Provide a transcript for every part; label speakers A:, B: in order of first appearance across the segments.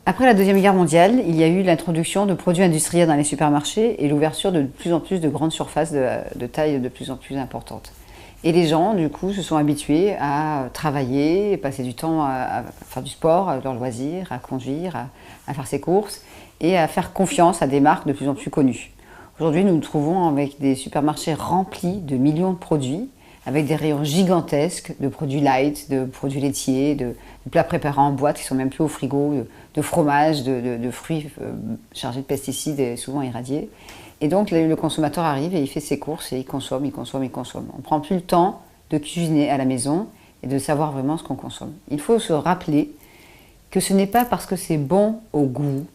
A: Après la Deuxième Guerre mondiale, il y a eu l'introduction de produits industriels dans les supermarchés et l'ouverture de plus en plus de grandes surfaces de taille de plus en plus importante. Et les gens, du coup, se sont habitués à travailler, passer du temps à faire du sport, à leur loisir, à conduire, à faire ses courses et à faire confiance à des marques de plus en plus connues. Aujourd'hui, nous nous trouvons avec des supermarchés remplis de millions de produits, avec des rayons gigantesques de produits light, de produits laitiers, de plats préparés en boîte qui sont même plus au frigo, de fromage, de fruits chargés de pesticides et souvent irradiés. Et donc le consommateur arrive et il fait ses courses et il consomme, il consomme, il consomme. On ne prend plus le temps de cuisiner à la maison et de savoir vraiment ce qu'on consomme. Il faut se rappeler que ce n'est pas parce que c'est bon au goût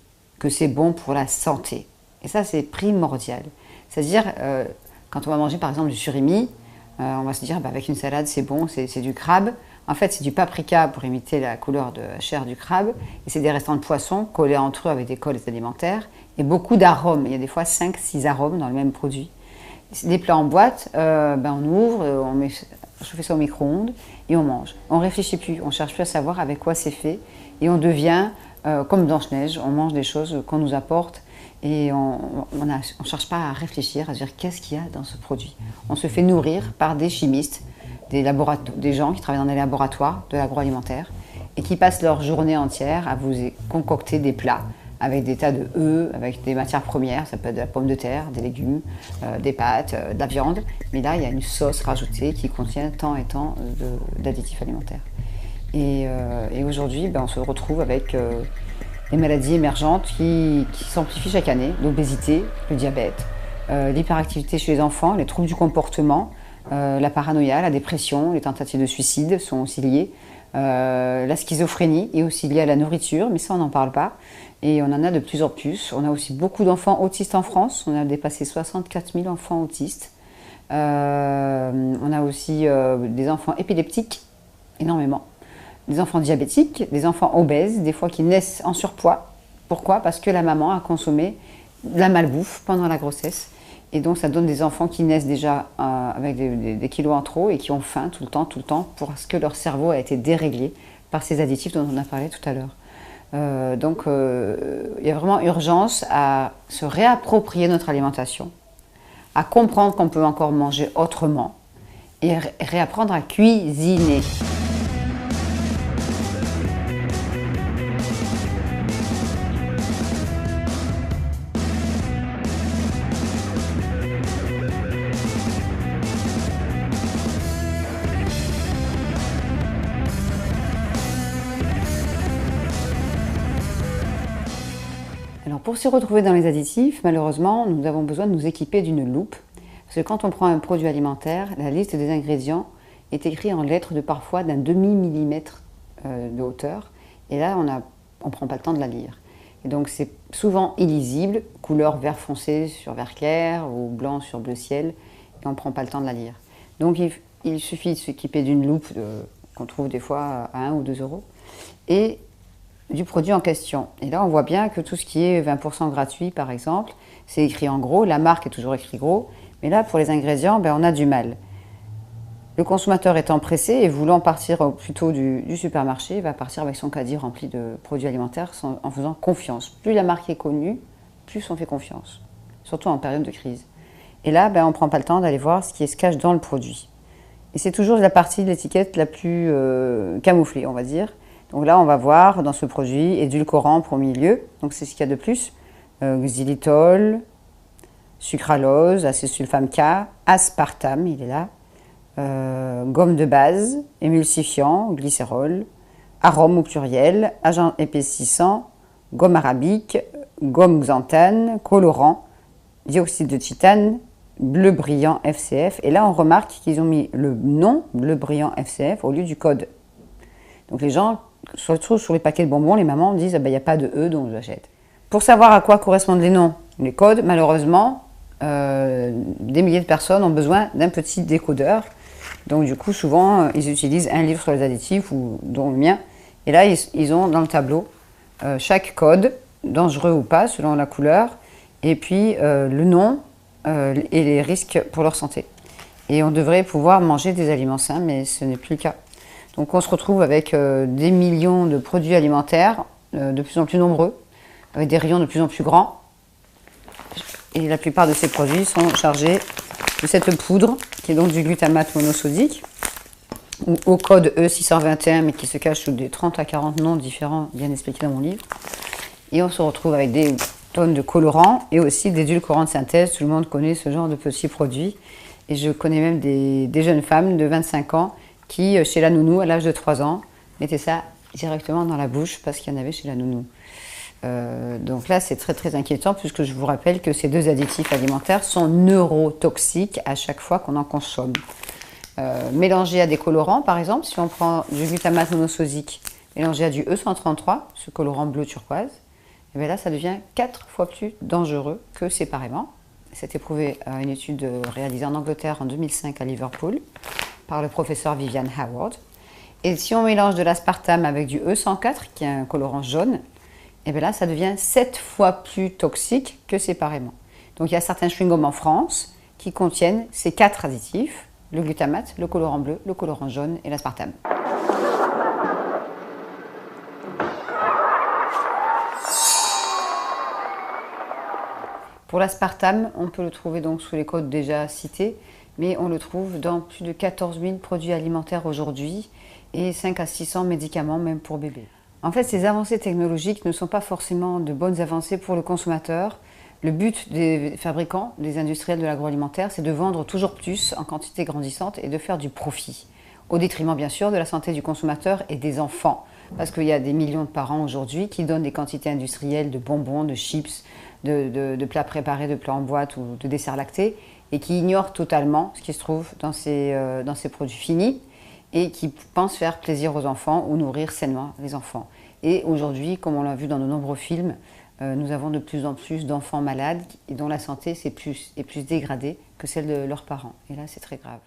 A: que c'est bon pour la santé. Et ça, c'est primordial. C'est-à-dire, quand on va manger par exemple du surimi, on va se dire avec une salade c'est bon, c'est du crabe. En fait, c'est du paprika pour imiter la couleur de la chair du crabe. Et c'est des restants de poisson collés entre eux avec des colles alimentaires. Et beaucoup d'arômes. Il y a des fois 5-6 arômes dans le même produit. Des plats en boîte, on ouvre, on met chauffer ça au micro-ondes et on mange. On ne réfléchit plus, on ne cherche plus à savoir avec quoi c'est fait. Et on devient comme Blanche-Neige, on mange des choses qu'on nous apporte. Et on ne cherche pas à réfléchir, à se dire qu'est-ce qu'il y a dans ce produit. On se fait nourrir par des chimistes, des gens qui travaillent dans des laboratoires de l'agroalimentaire et qui passent leur journée entière à vous concocter des plats avec des tas de œufs, avec des matières premières, ça peut être de la pomme de terre, des légumes, des pâtes, de la viande. Mais là, il y a une sauce rajoutée qui contient tant et tant d'additifs alimentaires. Et aujourd'hui, on se retrouve avec les maladies émergentes qui s'amplifient chaque année, l'obésité, le diabète, l'hyperactivité chez les enfants, les troubles du comportement, la paranoïa, la dépression, les tentatives de suicide sont aussi liées. La schizophrénie est aussi liée à la nourriture, mais ça on n'en parle pas. Et on en a de plus en plus. On a aussi beaucoup d'enfants autistes en France. On a dépassé 64 000 enfants autistes. On a aussi des enfants épileptiques, énormément. Des enfants diabétiques, des enfants obèses, des fois qui naissent en surpoids. Pourquoi? Parce que la maman a consommé de la malbouffe pendant la grossesse. Et donc ça donne des enfants qui naissent déjà avec des kilos en trop et qui ont faim tout le temps, parce que leur cerveau a été déréglé par ces additifs dont on a parlé tout à l'heure. Il y a vraiment urgence à se réapproprier notre alimentation, à comprendre qu'on peut encore manger autrement et réapprendre à cuisiner. Alors pour s'y retrouver dans les additifs, malheureusement, nous avons besoin de nous équiper d'une loupe. Parce que quand on prend un produit alimentaire, la liste des ingrédients est écrite en lettres de parfois d'un demi-millimètre de hauteur. Et là, on ne prend pas le temps de la lire. Et donc c'est souvent illisible, couleur vert foncé sur vert clair ou blanc sur bleu ciel, et on ne prend pas le temps de la lire. Donc il suffit de s'équiper d'une loupe qu'on trouve des fois à 1 ou 2 euros. Et du produit en question. Et là, on voit bien que tout ce qui est 20% gratuit, par exemple, c'est écrit en gros, la marque est toujours écrit gros, mais là, pour les ingrédients, on a du mal. Le consommateur étant pressé et voulant partir plutôt du supermarché, va partir avec son caddie rempli de produits alimentaires en faisant confiance. Plus la marque est connue, plus on fait confiance, surtout en période de crise. Et là, on ne prend pas le temps d'aller voir ce qui se cache dans le produit. Et c'est toujours la partie de l'étiquette la plus camouflée, on va dire. Donc là, on va voir dans ce produit édulcorant pour milieu, donc c'est ce qu'il y a de plus, xylitol, sucralose, acésulfame K, aspartame, il est là, gomme de base, émulsifiant, glycérol, arôme au pluriel, agent épaississant, gomme arabique, gomme xanthane, colorant, dioxyde de titane, bleu brillant FCF. Et là, on remarque qu'ils ont mis le nom bleu brillant FCF au lieu du code. Donc les gens, surtout sur les paquets de bonbons, les mamans disent il n'y a pas de E, donc j'achète. Pour savoir à quoi correspondent les noms, les codes, malheureusement, des milliers de personnes ont besoin d'un petit décodeur. Donc du coup, souvent, ils utilisent un livre sur les additifs, ou dont le mien. Et là, ils ont dans le tableau chaque code, dangereux ou pas, selon la couleur, et puis le nom et les risques pour leur santé. Et on devrait pouvoir manger des aliments sains, mais ce n'est plus le cas. Donc on se retrouve avec des millions de produits alimentaires de plus en plus nombreux, avec des rayons de plus en plus grands. Et la plupart de ces produits sont chargés de cette poudre, qui est donc du glutamate monosodique, ou au code E621, mais qui se cache sous des 30 à 40 noms différents, bien expliqués dans mon livre. Et on se retrouve avec des tonnes de colorants et aussi d'édulcorants de synthèse. Tout le monde connaît ce genre de petits produits. Et je connais même des jeunes femmes de 25 ans qui, chez la nounou, à l'âge de 3 ans, mettaient ça directement dans la bouche parce qu'il y en avait chez la nounou. Donc là, c'est très très inquiétant puisque je vous rappelle que ces deux additifs alimentaires sont neurotoxiques à chaque fois qu'on en consomme. Mélangé à des colorants, par exemple, si on prend du glutamate monosodique mélangé à du E133, ce colorant bleu turquoise, et bien là, ça devient 4 fois plus dangereux que séparément. C'est éprouvé à une étude réalisée en Angleterre en 2005 à Liverpool par le professeur Vivian Howard. Et si on mélange de l'aspartame avec du E104, qui est un colorant jaune, et bien là, ça devient 7 fois plus toxique que séparément. Donc il y a certains chewing-gums en France qui contiennent ces 4 additifs, le glutamate, le colorant bleu, le colorant jaune et l'aspartame. Pour l'aspartame, on peut le trouver donc sous les codes déjà cités, mais on le trouve dans plus de 14 000 produits alimentaires aujourd'hui et 5 à 600 médicaments même pour bébés. En fait, ces avancées technologiques ne sont pas forcément de bonnes avancées pour le consommateur. Le but des fabricants, des industriels de l'agroalimentaire, c'est de vendre toujours plus en quantité grandissante et de faire du profit, au détriment bien sûr de la santé du consommateur et des enfants. Parce qu'il y a des millions de parents aujourd'hui qui donnent des quantités industrielles de bonbons, de chips, de plats préparés, de plats en boîte ou de desserts lactés et qui ignorent totalement ce qui se trouve dans ces produits finis et qui pensent faire plaisir aux enfants ou nourrir sainement les enfants. Et aujourd'hui, comme on l'a vu dans de nombreux films, nous avons de plus en plus d'enfants malades et dont la santé est plus dégradée que celle de leurs parents. Et là, c'est très grave.